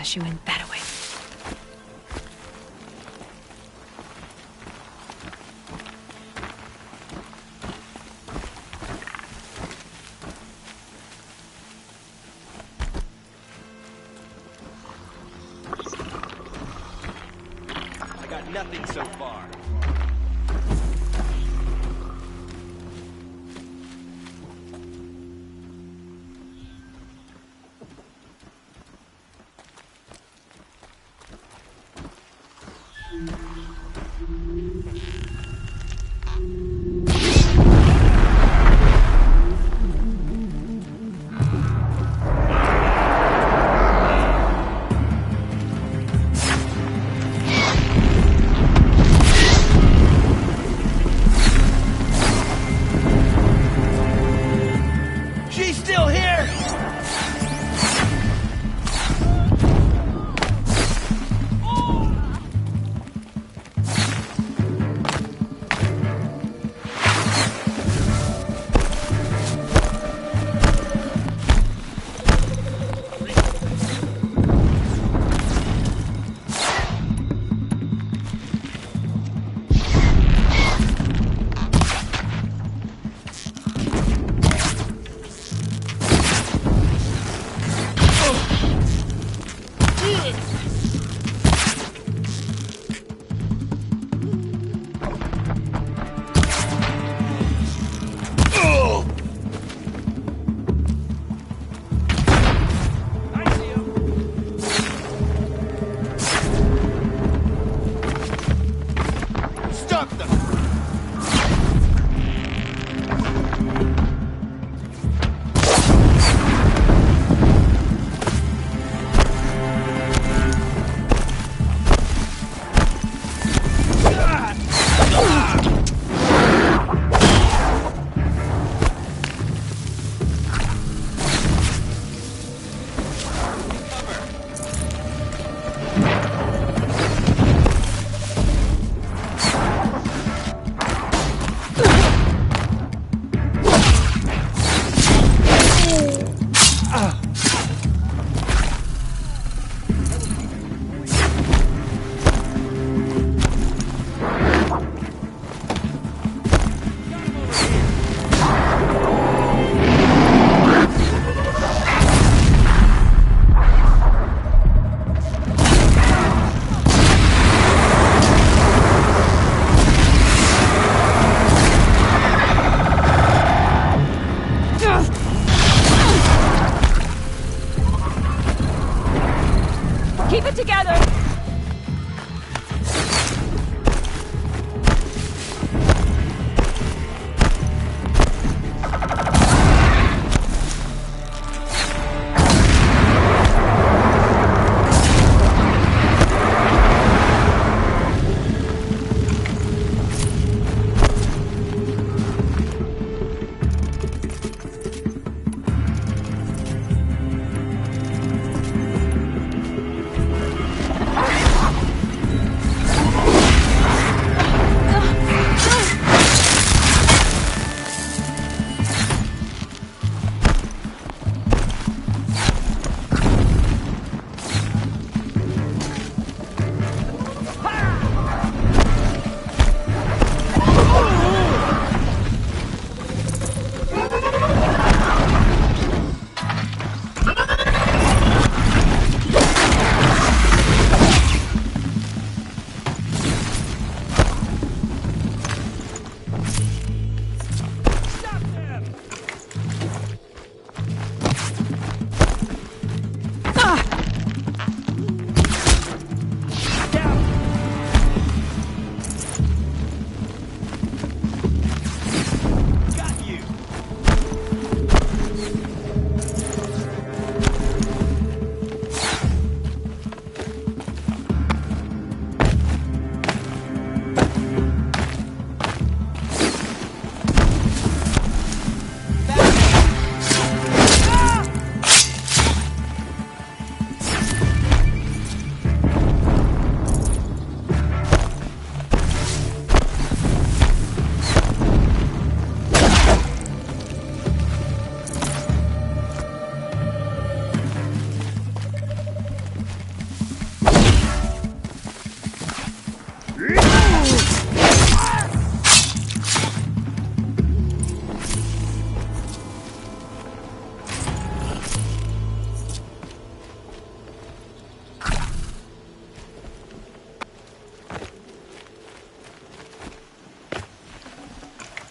she went that way. I got nothing so far. She's still here! Keep it together!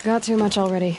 Got too much already.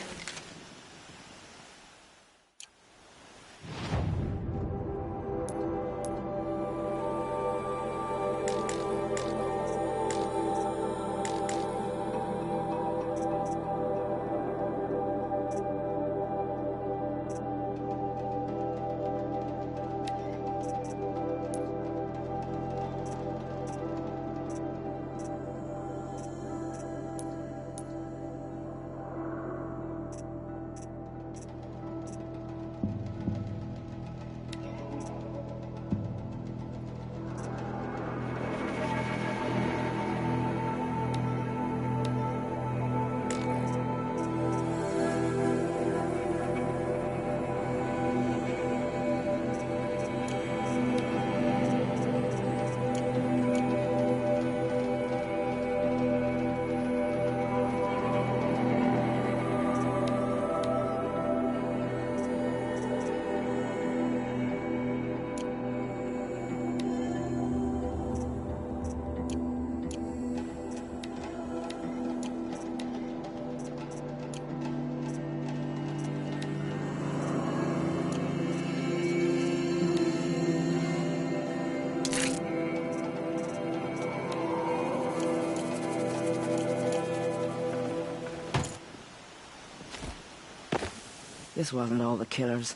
This wasn't all the killers.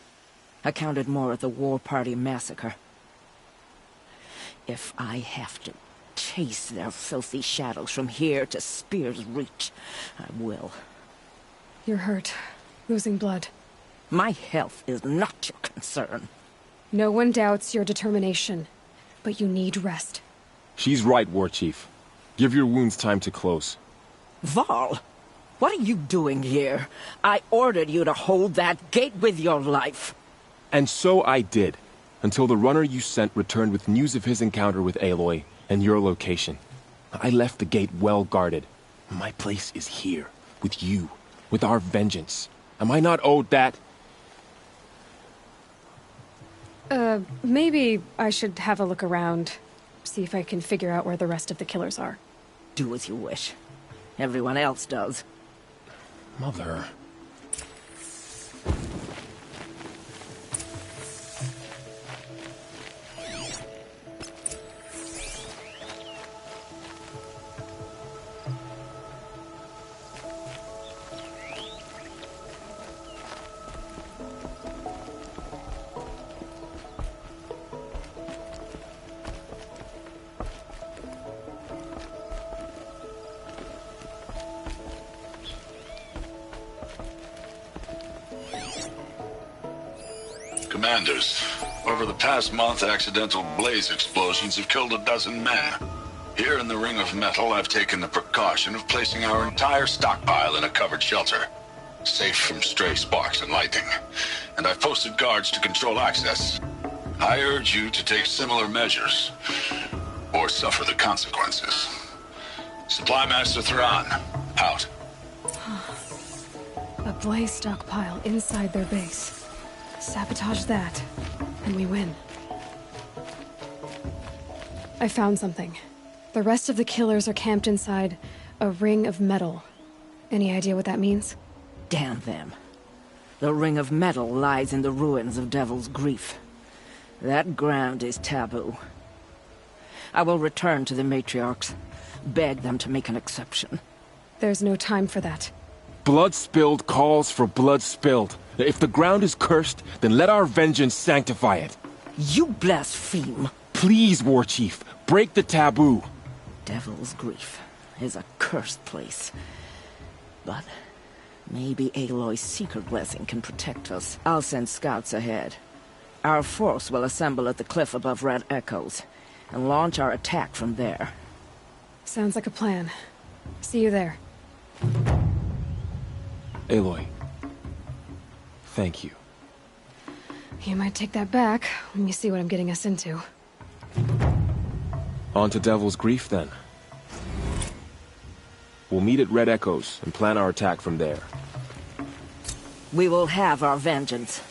I counted more at the War Party massacre. If I have to chase their filthy shadows from here to Spear's Reach, I will. You're hurt. Losing blood. My health is not your concern. No one doubts your determination, but you need rest. She's right, War Chief. Give your wounds time to close. Val, what are you doing here? I ordered you to hold that gate with your life. And so I did, until the runner you sent returned with news of his encounter with Aloy and your location. I left the gate well guarded. My place is here, with you, with our vengeance. Am I not owed that? Maybe I should have a look around. See if I can figure out where the rest of the killers are. Do as you wish. Everyone else does. Mother... Commanders, over the past month, accidental blaze explosions have killed 12 men. Here in the Ring of Metal, I've taken the precaution of placing our entire stockpile in a covered shelter, safe from stray sparks and lightning, and I've posted guards to control access. I urge you to take similar measures, or suffer the consequences. Supply Master Thrawn, out. A blaze stockpile inside their base. Sabotage that, and we win. I found something. The rest of the killers are camped inside a ring of metal. Any idea what that means? Damn them. The Ring of Metal lies in the ruins of Devil's Grief. That ground is taboo. I will return to the matriarchs, beg them to make an exception. There's no time for that. Blood spilled calls for blood spilled. If the ground is cursed, then let our vengeance sanctify it. You blaspheme. Please, War Chief, break the taboo. Devil's Grief is a cursed place. But maybe Aloy's secret blessing can protect us. I'll send scouts ahead. Our force will assemble at the cliff above Red Echoes, and launch our attack from there. Sounds like a plan. See you there. Aloy. Thank you. You might take that back when you see what I'm getting us into. On to Devil's Grief, then. We'll meet at Red Echoes and plan our attack from there. We will have our vengeance.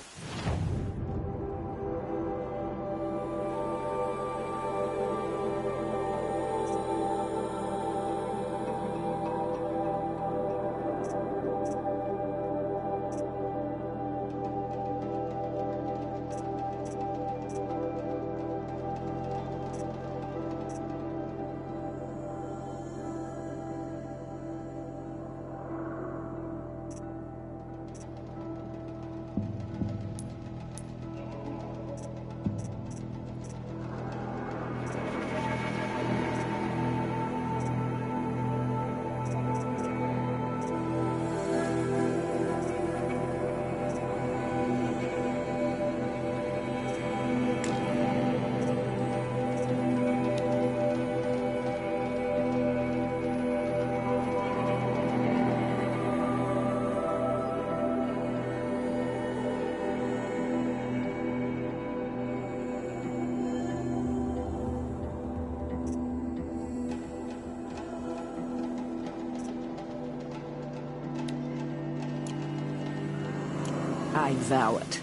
I vow it.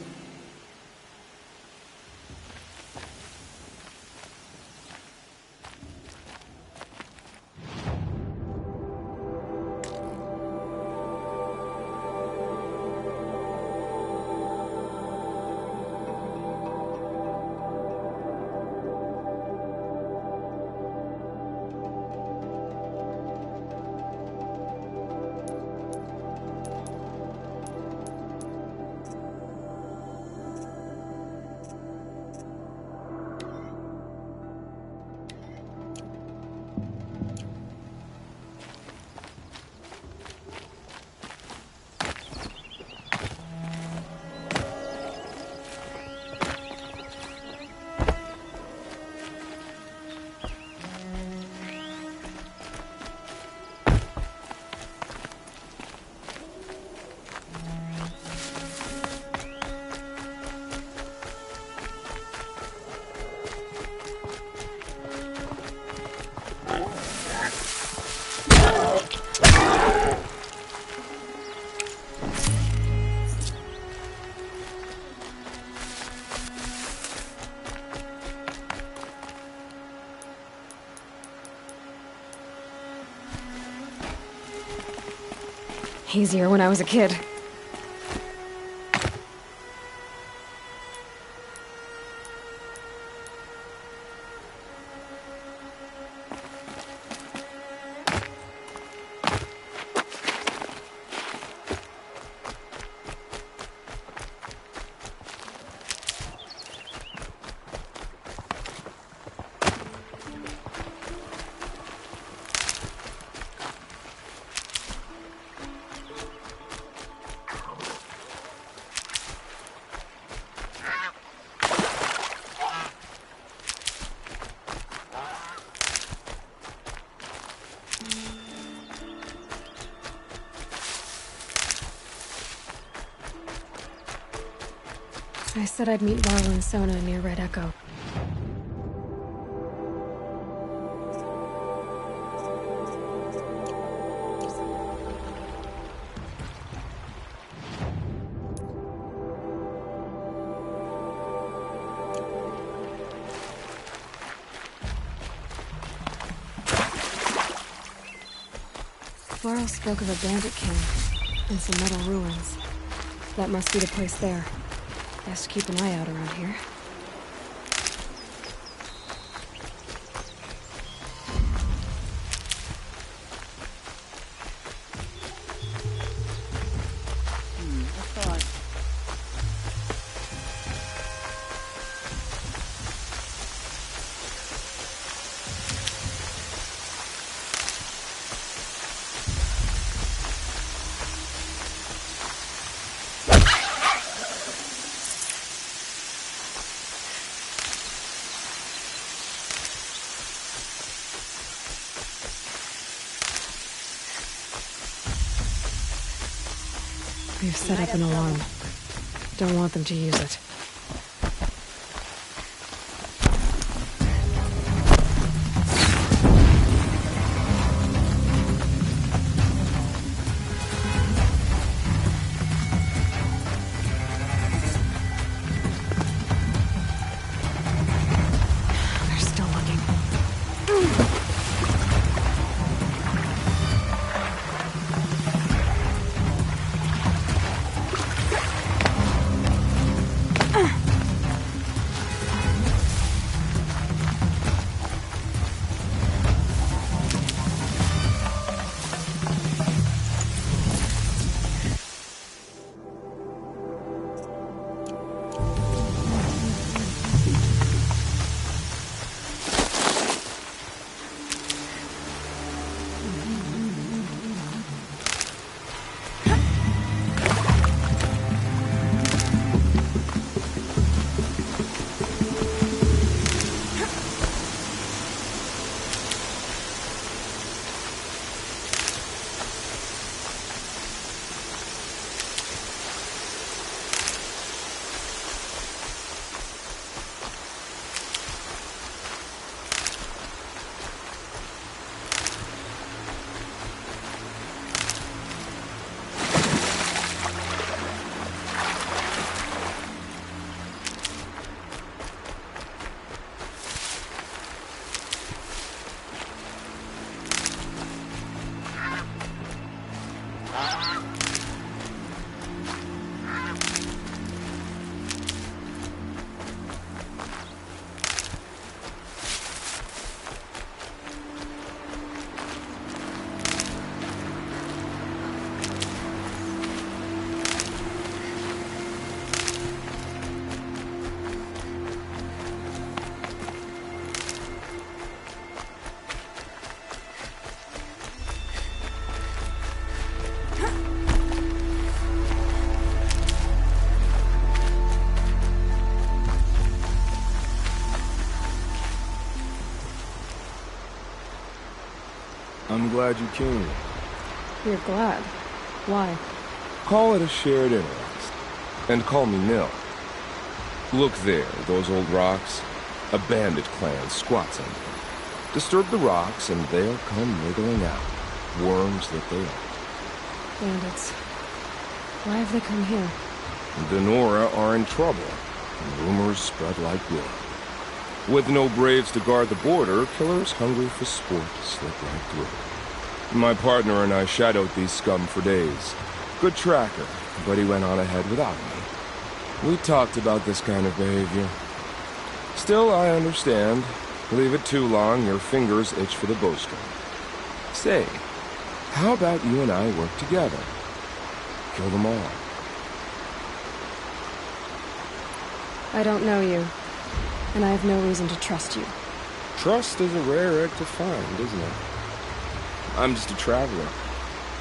Easier when I was a kid. I said I'd meet Varl and Sona near Red Echo. Varl spoke of a bandit camp and some metal ruins. That must be the place there. Best keep an eye out around here. We've set up an alarm. Don't want them to use it. They're still looking. I'm glad you came. You're glad. Why? Call it a shared interest. And call me Nil. Look there, those old rocks. A bandit clan squats under them. Disturb the rocks and they'll come wriggling out. Worms that they are. Bandits. Why have they come here? The Nora are in trouble, and rumors spread like wind. With no braves to guard the border, killers hungry for sport slip right through. My partner and I shadowed these scum for days. Good tracker, but he went on ahead without me. We talked about this kind of behavior. Still, I understand. Leave it too long, your fingers itch for the bowstring. Say, how about you and I work together? Kill them all. I don't know you, and I have no reason to trust you. Trust is a rare egg to find, isn't it? I'm just a traveler,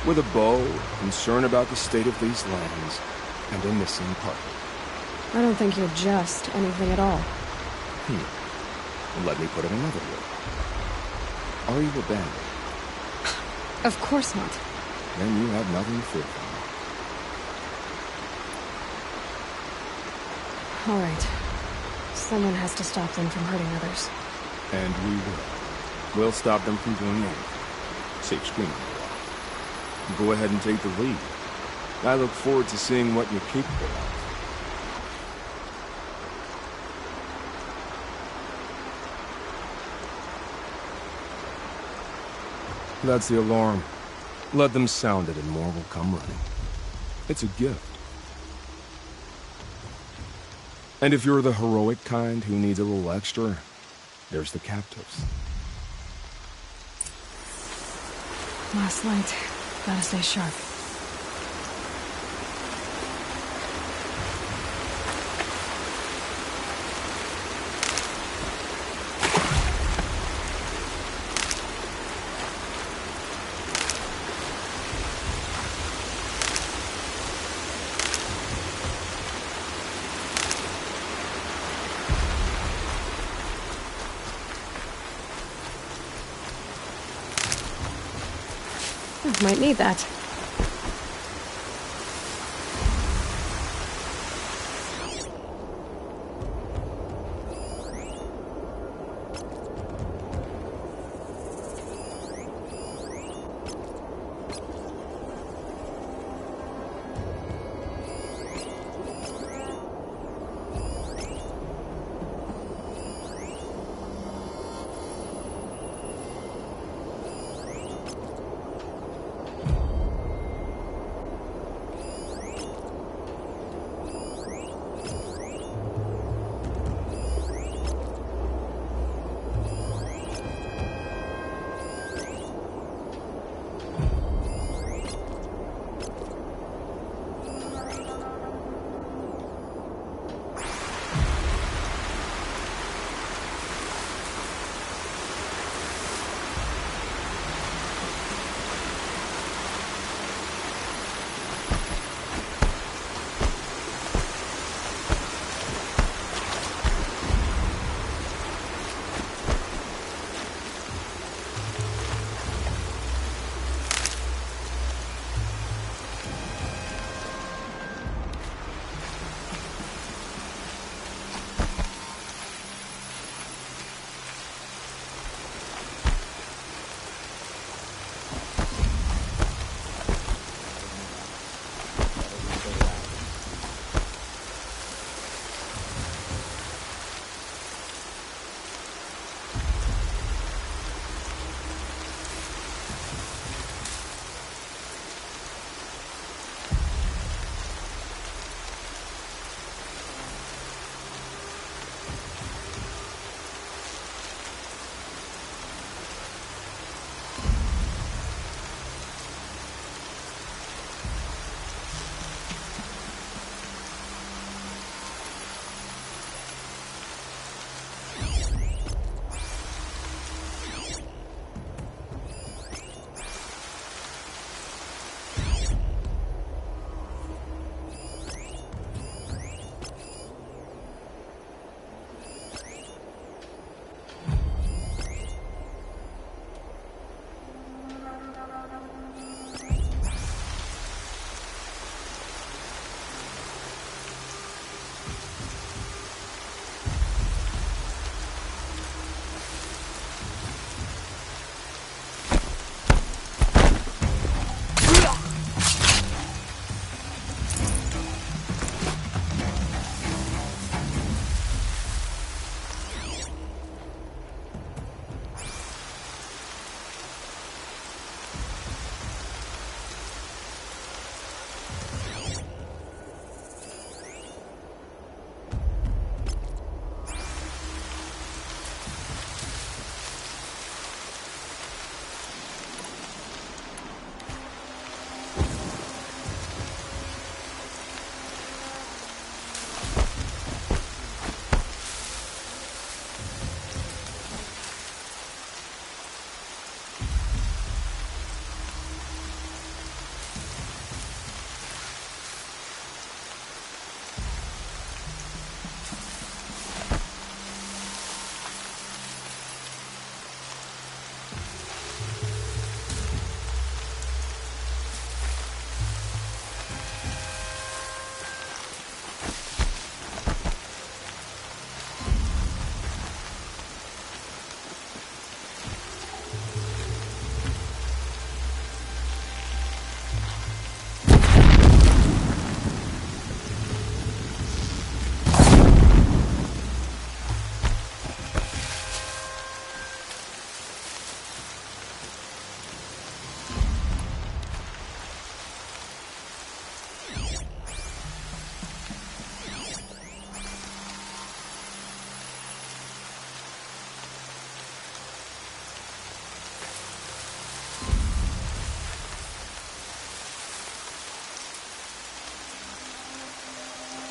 with a bow, concerned about the state of these lands, and a missing partner. I don't think you're just anything at all. Let me put it another way. Are you a bandit? Of course not. Then you have nothing to fear from All right. Someone has to stop them from hurting others. me. And we will. We'll stop them from doing anything. Save screaming a while. Go ahead and take the lead. I look forward to seeing what you're capable of. That's the alarm. Let them sound it and more will come running. It's a gift. And if you're the heroic kind who needs a little extra, there's the captives. Last light. Gotta stay sharp. Might need that.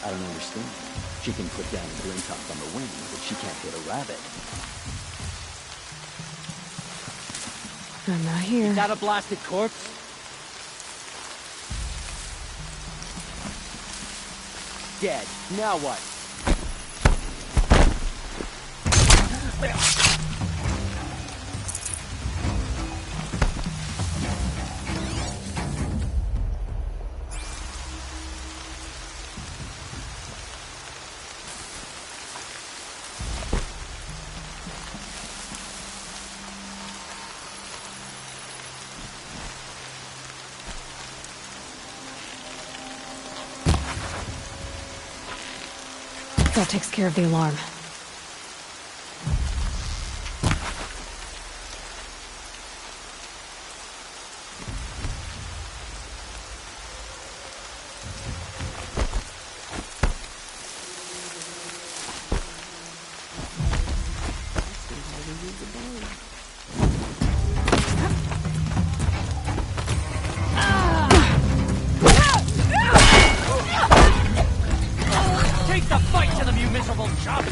I don't understand. She can put down a Glintock on the wing, but she can't hit a rabbit. I'm not here. Is that a blasted corpse? Dead. Now what? That takes care of the alarm. Take the fight to them, you miserable chump!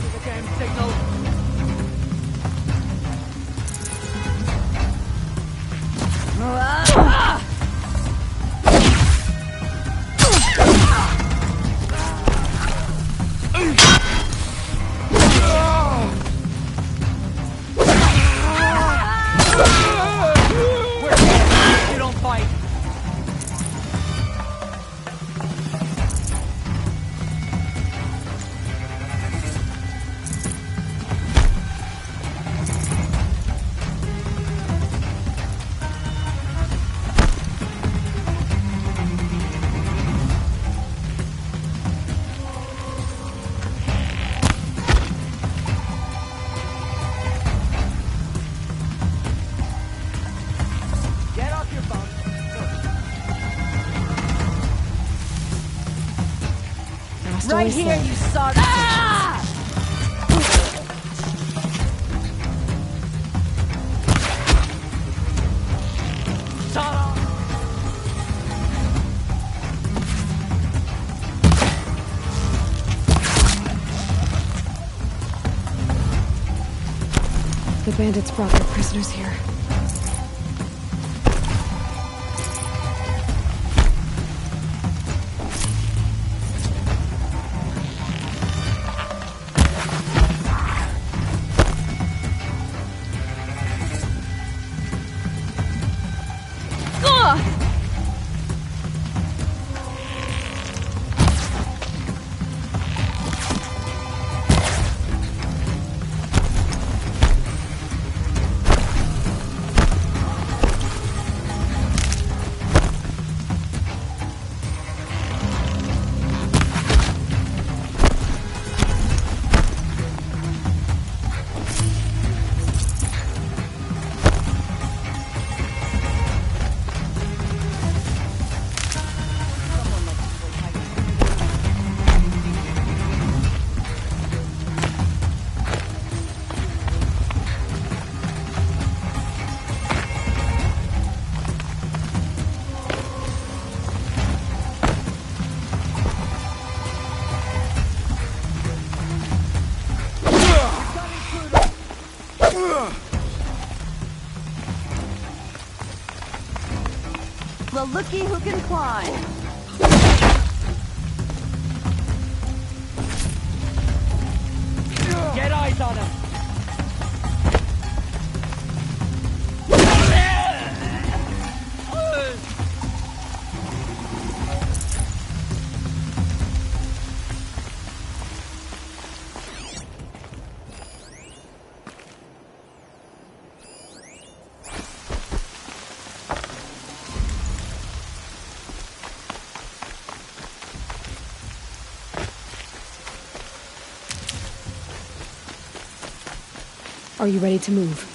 The damn signal! We're dead if you don't fight! Get off your phone. Last Right always here, said. you son. Shut up! The bandits brought their prisoners here. The looky who can climb. Get eyes on him! Are you ready to move?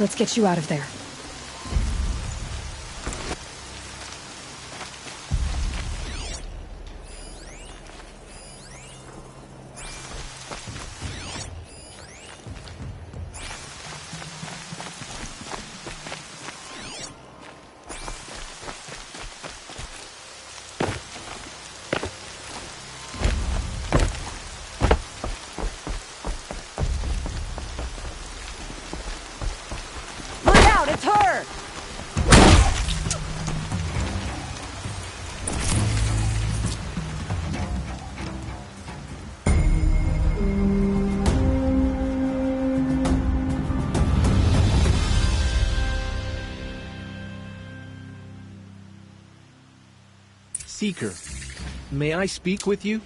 Let's get you out of there. out! It's her! Seeker, may I speak with you?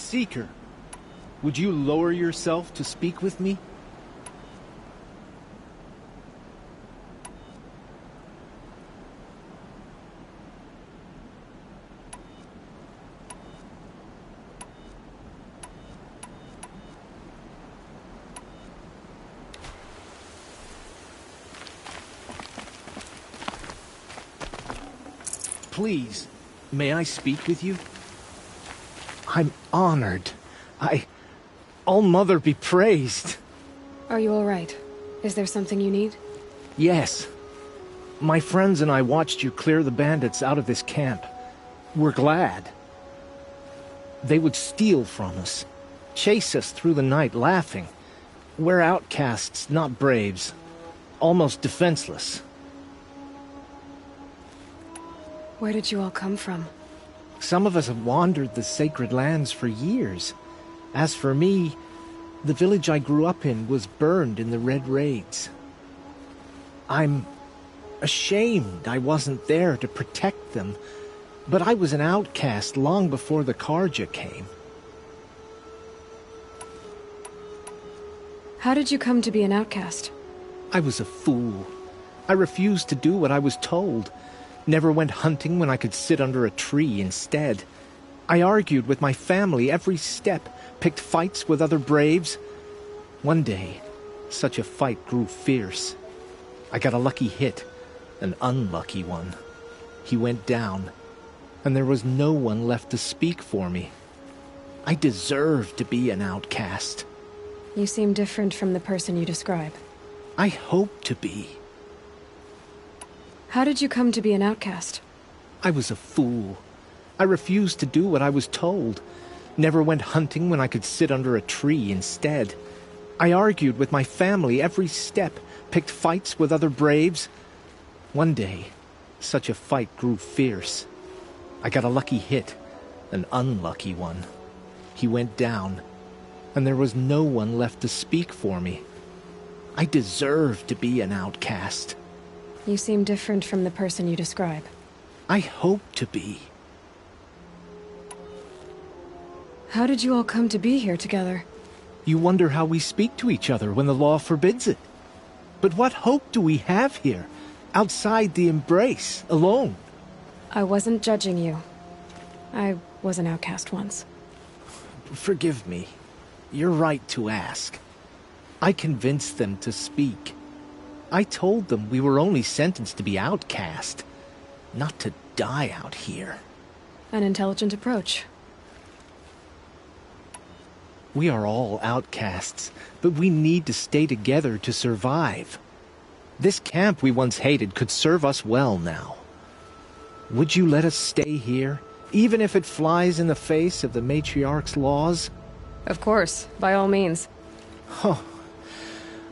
Seeker, would you lower yourself to speak with me? Please, may I speak with you? I'm honored. All-Mother be praised. Are you all right? Is there something you need? Yes. My friends and I watched you clear the bandits out of this camp. We're glad. They would steal from us, chase us through the night laughing. We're outcasts, not braves. Almost defenseless. Where did you all come from? Some of us have wandered the sacred lands for years. As for me, the village I grew up in was burned in the Red Raids. I'm ashamed I wasn't there to protect them, but I was an outcast long before the Karja came. How did you come to be an outcast? I was a fool. I refused to do what I was told. Never went hunting when I could sit under a tree instead. I argued with my family every step, picked fights with other braves. One day, such a fight grew fierce. I got a lucky hit, an unlucky one. He went down, and there was no one left to speak for me. I deserved to be an outcast. You seem different from the person you describe. I hope to be. How did you come to be an outcast? I was a fool. I refused to do what I was told. Never went hunting when I could sit under a tree instead. I argued with my family every step, picked fights with other braves. One day, such a fight grew fierce. I got a lucky hit, an unlucky one. He went down, and there was no one left to speak for me. I deserved to be an outcast. You seem different from the person you describe. I hope to be. How did you all come to be here together? You wonder how we speak to each other when the law forbids it. But what hope do we have here, outside the embrace, alone? I wasn't judging you. I was an outcast once. Forgive me. You're right to ask. I convinced them to speak. I told them we were only sentenced to be outcast, not to die out here. An intelligent approach. We are all outcasts, but we need to stay together to survive. This camp we once hated could serve us well now. Would you let us stay here, even if it flies in the face of the matriarch's laws? Of course, by all means. Oh,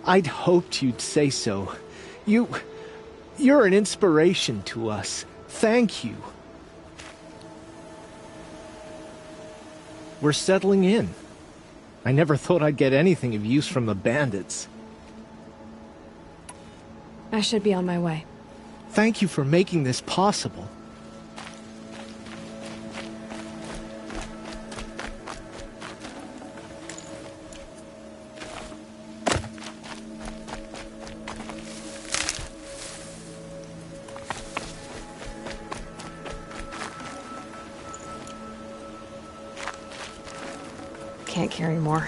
I'd hoped you'd say so. You're an inspiration to us. Thank you. We're settling in. I never thought I'd get anything of use from the bandits. I should be on my way. Thank you for making this possible. Can't carry more.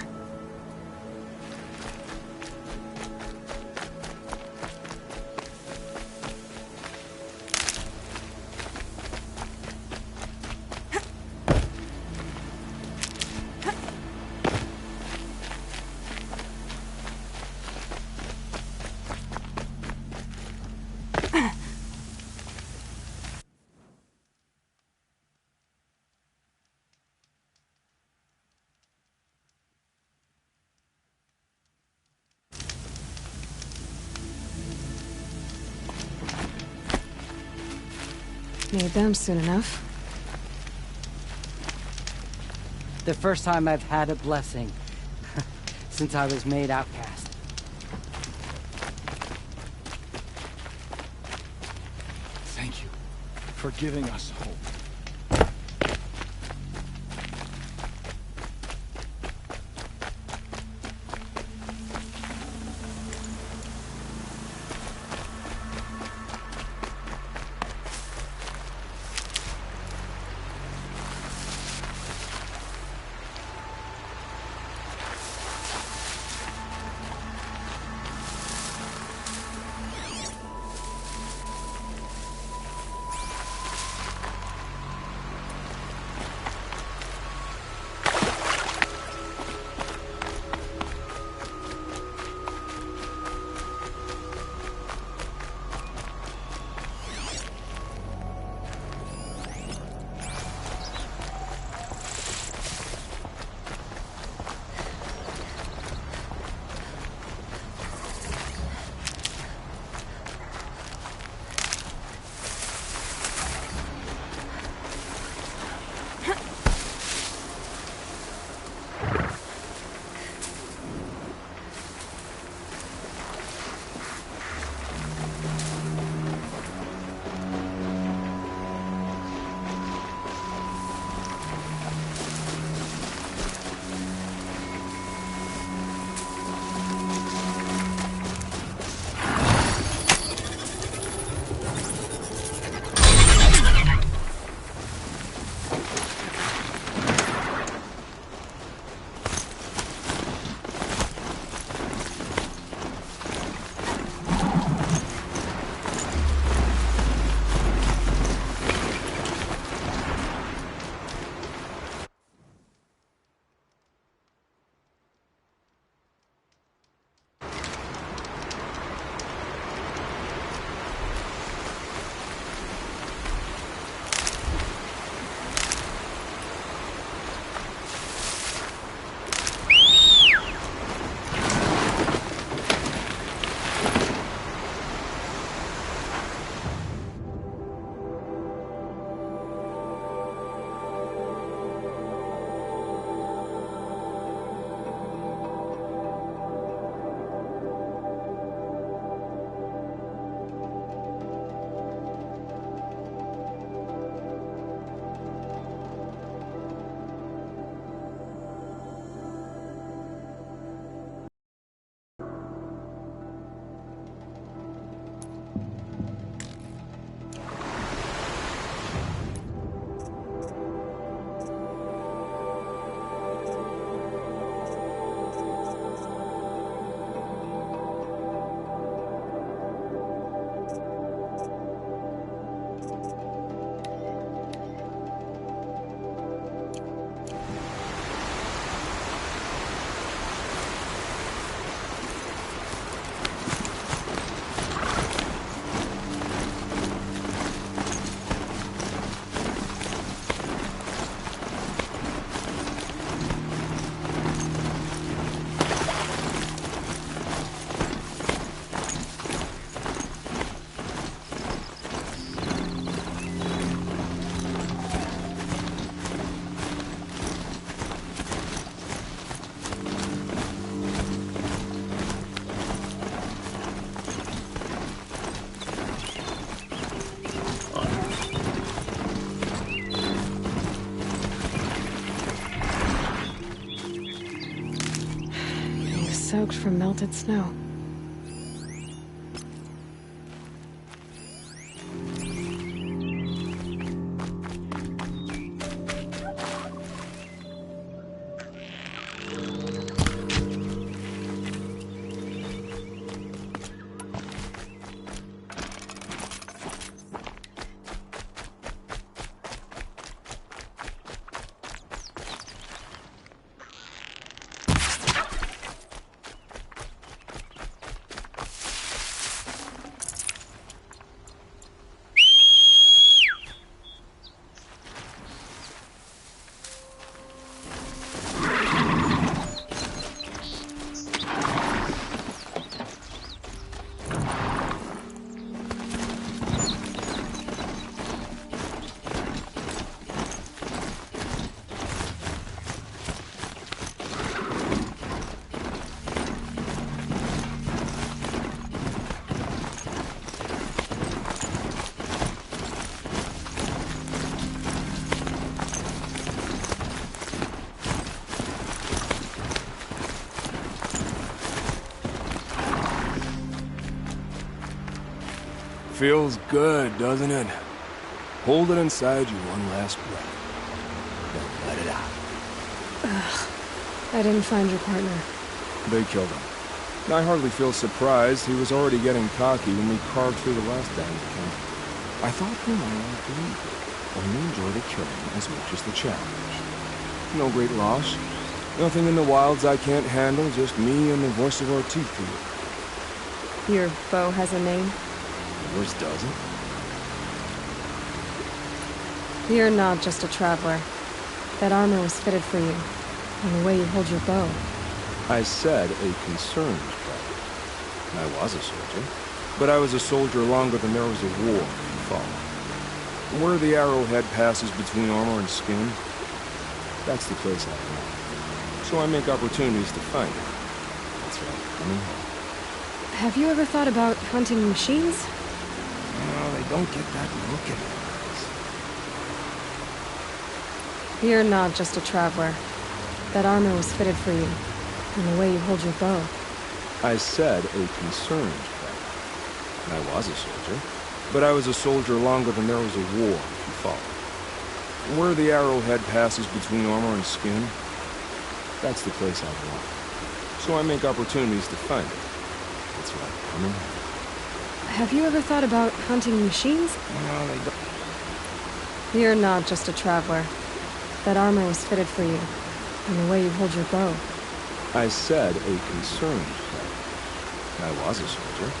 Need them soon enough. The first time I've had a blessing since I was made outcast. Thank you for giving us hope. soaked from melted snow. Feels good, doesn't it? Hold it inside you one last breath. Then let it out. I didn't find your partner. They killed him. I hardly feel surprised. He was already getting cocky when we carved through the last bandit camp. I thought we might all believe it. Only enjoy the killing as much as the challenge. No great loss. Nothing in the wilds I can't handle, just me and the voice of our teeth here. Your bow has a name? Yours doesn't? You're not just a traveler. That armor was fitted for you, and the way you hold your bow. I said a concerned traveler. I was a soldier, but I was a soldier longer than there was a war, if you follow. Where the arrowhead passes between armor and skin, that's the place I belong. So I make opportunities to find it. That's right, coming home. Have you ever thought about hunting machines? No, they don't get that look in their eyes. You're not just a traveler. That armor was fitted for you, and the way you hold your bow. I said a concerned traveler. I was a soldier, but I was a soldier longer than there was a war, if you follow. Where the arrowhead passes between armor and skin, that's the place I belong. So I make opportunities to find it. That's right, coming home. Have you ever thought about hunting machines? No, they don't. You're not just a traveler. That armor was fitted for you, and the way you hold your bow. I said a concerned traveler. I was a soldier,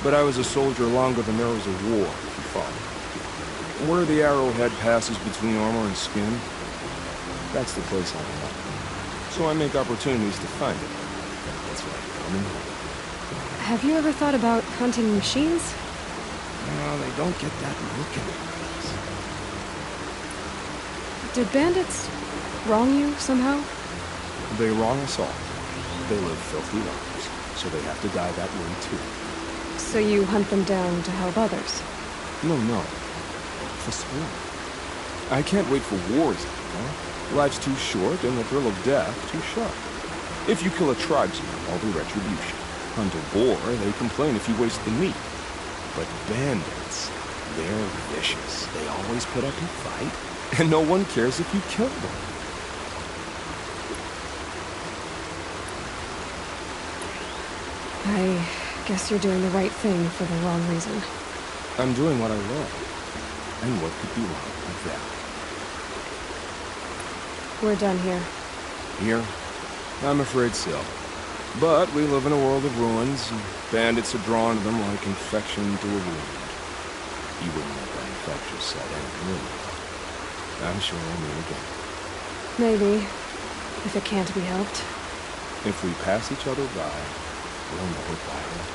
but I was a soldier longer than there was a war, if you follow. Where the arrowhead passes between armor and skin, that's the place I belong. So I make opportunities to find it. That's right, coming home. Have you ever thought about hunting machines? No, they don't get that look in their eyes. Did bandits wrong you somehow? They wrong us all. They live filthy lives, so they have to die that way too. So you hunt them down to help others? No. For sport. I can't wait for wars anymore. Life's too short and the thrill of death too sharp. If you kill a tribesman, all the retribution. Hunt a boar, they complain if you waste the meat. But bandits, they're vicious. They always put up a fight, and no one cares if you kill them. I guess you're doing the right thing for the wrong reason. I'm doing what I love. And what could be wrong with that? We're done here. Here? I'm afraid so. But we live in a world of ruins, and bandits are drawn to them like infection to a wound. You wouldn't let that infectious set in, would you? I'm sure we'll meet again. Maybe, if it can't be helped. If we pass each other by, we'll know it by then.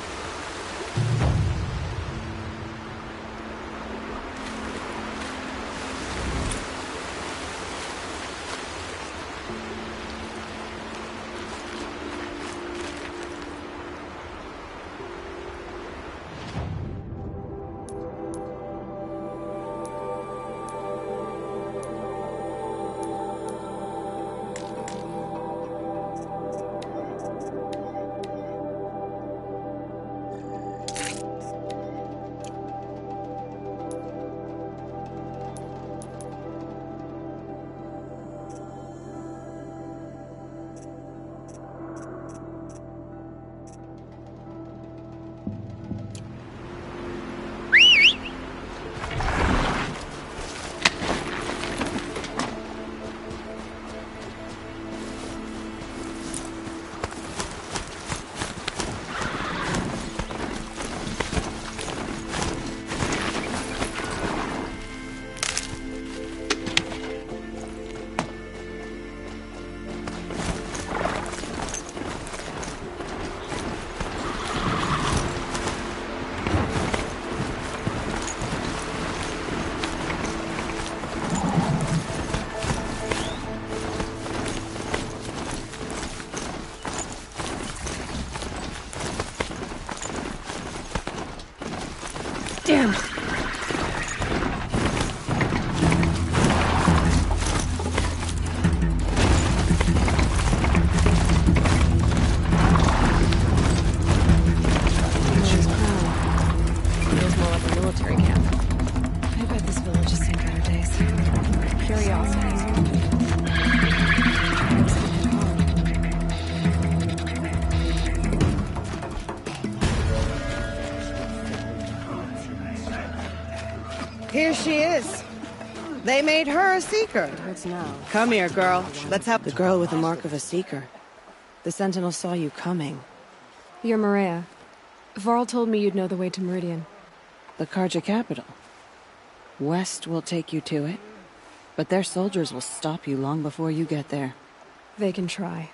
They made her a seeker. What's now? Come here, girl. Let's have The girl with the mark of a seeker. The Sentinel saw you coming. You're Maria. Varl told me you'd know the way to Meridian. The Karja capital. West will take you to it, but their soldiers will stop you long before you get there. They can try.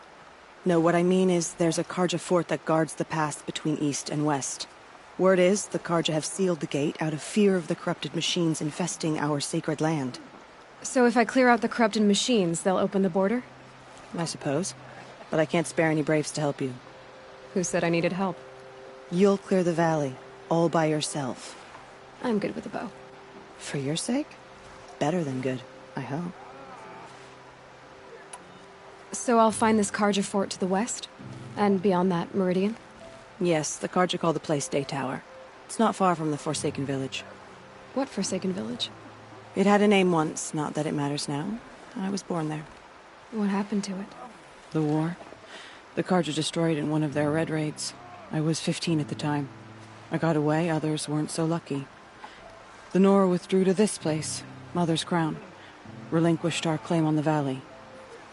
No, what I mean is there's a Karja fort that guards the pass between east and west. Word is the Karja have sealed the gate out of fear of the corrupted machines infesting our sacred land. So if I clear out the corrupted machines, they'll open the border? I suppose. But I can't spare any braves to help you. Who said I needed help? You'll clear the valley, all by yourself. I'm good with a bow. For your sake? Better than good, I hope. So I'll find this Karja fort to the west? And beyond that, Meridian? Yes, the Karja call the place Day Tower. It's not far from the Forsaken Village. What Forsaken Village? It had a name once, not that it matters now. I was born there. What happened to it? The war. The Karja destroyed it in one of their red raids. I was 15 at the time. I got away, others weren't so lucky. The Nora withdrew to this place, Mother's Crown. Relinquished our claim on the valley.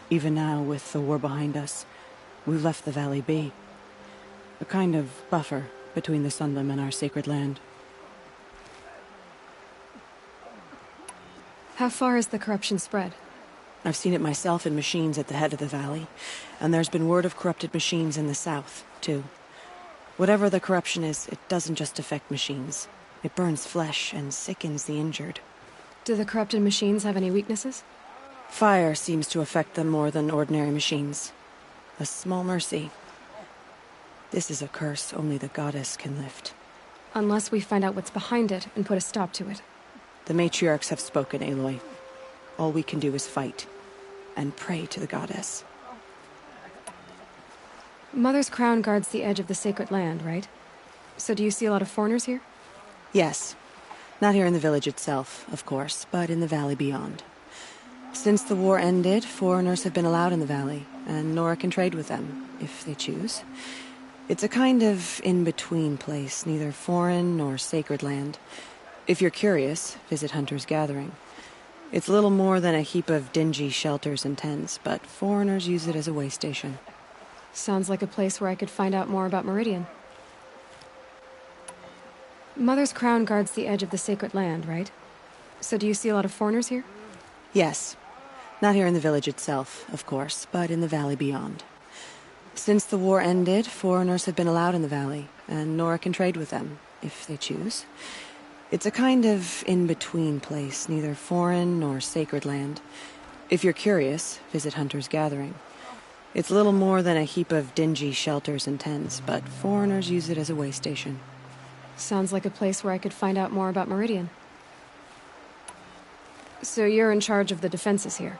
Even now, with the war behind us, we've left the valley be. A kind of buffer between the Sunlim and our sacred land. How far has the corruption spread? I've seen it myself in machines at the head of the valley, and there's been word of corrupted machines in the south, too. Whatever the corruption is, it doesn't just affect machines. It burns flesh and sickens the injured. Do the corrupted machines have any weaknesses? Fire seems to affect them more than ordinary machines. A small mercy. This is a curse only the goddess can lift. Unless we find out what's behind it and put a stop to it. The matriarchs have spoken, Aloy. All we can do is fight, and pray to the goddess. Mother's Crown guards the edge of the sacred land, right? So do you see a lot of foreigners here? Yes. Not here in the village itself, of course, but in the valley beyond. Since the war ended, foreigners have been allowed in the valley, and Nora can trade with them, if they choose. It's a kind of in-between place, neither foreign nor sacred land. If you're curious, visit Hunter's Gathering. It's little more than a heap of dingy shelters and tents, but foreigners use it as a way station. Sounds like a place where I could find out more about Meridian. Mother's Crown guards the edge of the sacred land, right? So do you see a lot of foreigners here? Yes. Not here in the village itself, of course, but in the valley beyond. Since the war ended, foreigners have been allowed in the valley, and Nora can trade with them, if they choose. It's a kind of in-between place, neither foreign nor sacred land. If you're curious, visit Hunter's Gathering. It's little more than a heap of dingy shelters and tents, but foreigners use it as a way station. Sounds like a place where I could find out more about Meridian. So you're in charge of the defenses here?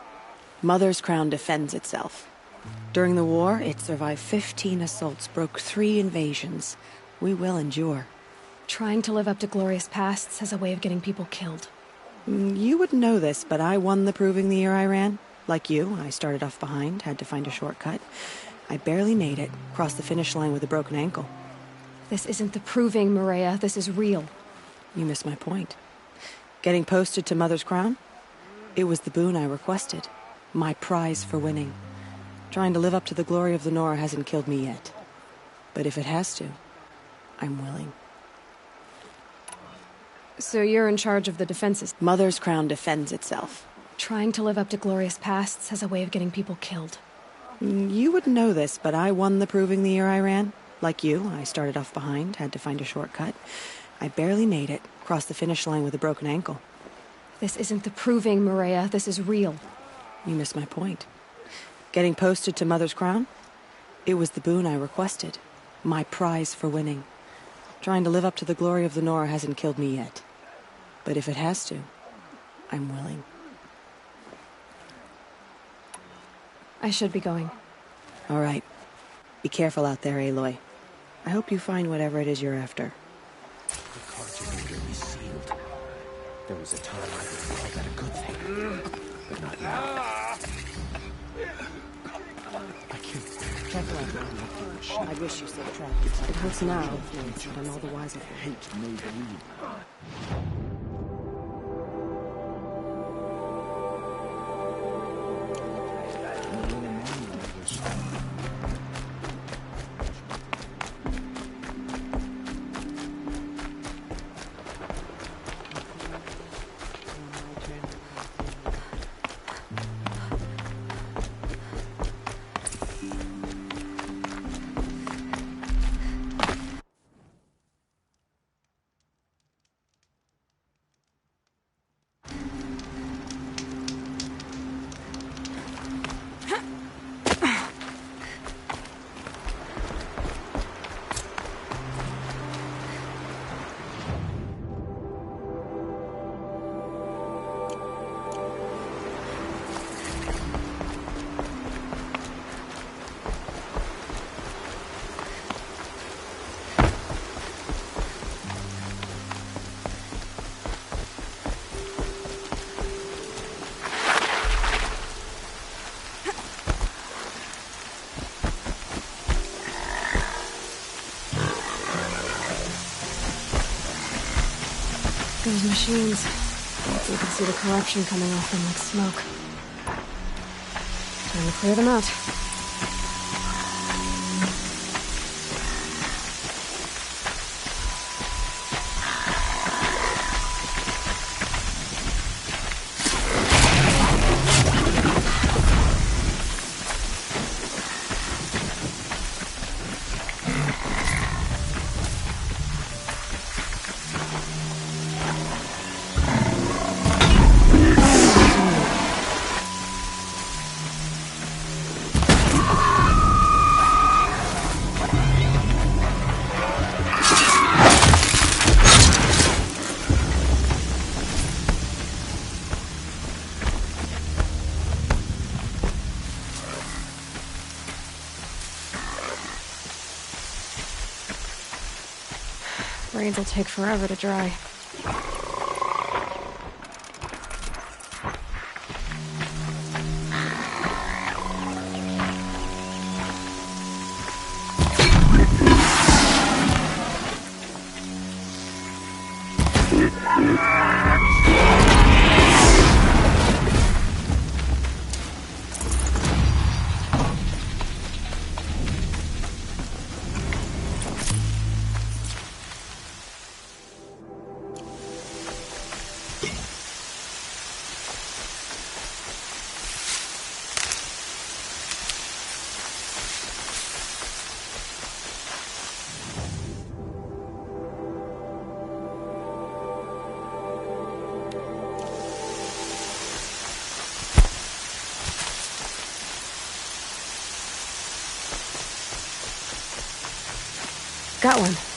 Mother's Crown defends itself. During the war, it survived 15 assaults, broke 3 invasions. We will endure. Trying to live up to glorious pasts has a way of getting people killed. You wouldn't know this, but I won the proving the year I ran. Like you, I started off behind, had to find a shortcut. I barely made it, crossed the finish line with a broken ankle. This isn't the proving, Maria. This is real. You missed my point. Getting posted to Mother's Crown? It was the boon I requested. My prize for winning. Trying to live up to the glory of the Nora hasn't killed me yet. But if it has to, I'm willing. So you're in charge of the defenses? Mother's Crown defends itself. Trying to live up to glorious pasts has a way of getting people killed. You wouldn't know this, but I won the proving the year I ran. Like you, I started off behind, had to find a shortcut. I barely made it, crossed the finish line with a broken ankle. This isn't the proving, Maria. This is real. You missed my point. Getting posted to Mother's Crown? It was the boon I requested. My prize for winning. Trying to live up to the glory of the Nora hasn't killed me yet. But if it has to, I'm willing. I should be going. All right. Be careful out there, Aloy. I hope you find whatever it is you're after. The Karja gate is sealed. There was a time I would call that a good thing, but not now. I can't. Careful out there. I wish you said trap. It hurts now, but I'm all the wiser. Hate made me. Those machines. You can see the corruption coming off them like smoke. Time to clear them out. Brains will take forever to dry. Got one.